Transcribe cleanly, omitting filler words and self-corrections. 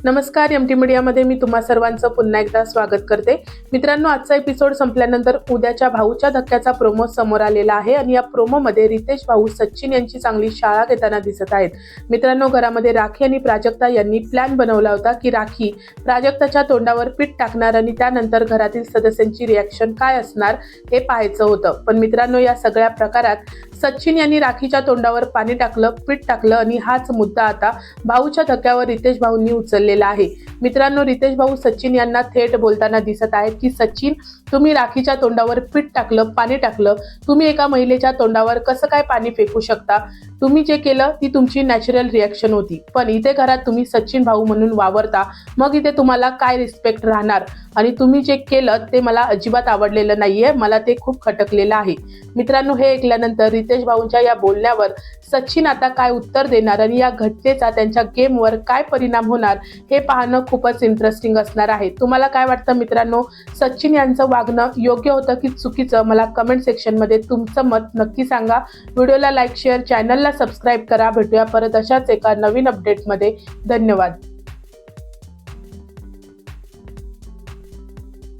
नमस्कार, एमटी मीडियामध्ये मी तुम्हा सर्वांचं पुन्हा एकदा स्वागत करते। मित्रांनो, आजचा एपिसोड संपल्यानंतर उद्याच्या भाऊच्या धक्क्याचा प्रोमो समोर आलेला आहे आणि या प्रोमोमध्ये रितेश भाऊ सचिन यांची चांगली शाळा घेताना दिसत आहेत। मित्रांनो, घरामध्ये राखी आणि प्राजक्ता यांनी प्लॅन बनवला होता की राखी प्राजक्ताच्या तोंडावर पीठ टाकणार आणि त्यानंतर घरातील सदस्यांची रिॲक्शन काय असणार हे पाहायचं होतं। पण मित्रांनो, या सगळ्या प्रकारात सचिन यांनी राखीच्या तोंडावर पाणी टाकलं, पीठ टाकलं आणि हाच मुद्दा आता भाऊच्या धक्क्यावर रितेश भाऊंनी उचललेला आहे। मित्रांनो, रितेश भाऊ सचिन यांना थेट बोलताना दिसत आहेत की सचिन, तुम्ही राखीच्या तोंडावर पीठ टाकलं, पाणी टाकलं, तुम्ही एका महिलेच्या तोंडावर कसं काय पाणी फेकू शकता? तुम्ही जे केलं ती तुमची नॅचरल रिॲक्शन होती, पण इथे घरात तुम्ही सचिन भाऊ म्हणून वावरता, मग इथे तुम्हाला काय रिस्पेक्ट राहणार? आणि तुम्ही जे केलं ते मला अजिबात आवडलेलं नाहीये, मला ते खूप खटकलेलं आहे। मित्रांनो, हे ऐकल्यानंतर रितेश भाऊंच्या या बोलण्यावर सचिन आता काय उत्तर देणार आणि या घटनेचा त्यांच्या गेमवर काय परिणाम होणार हे पाहणं खूपच इंटरेस्टिंग असणार आहे। तुम्हाला काय वाटतं मित्रांनो, सचिन यांचं वागणं योग्य होतं की चुकीचं? मला कमेंट सेक्शनमध्ये तुमचं मत नक्की सांगा। व्हिडिओला लाईक, शेअर, चॅनलला सबस्क्राईब करा। भेटूया परत अशाच एका नवीन अपडेटमध्ये। धन्यवाद।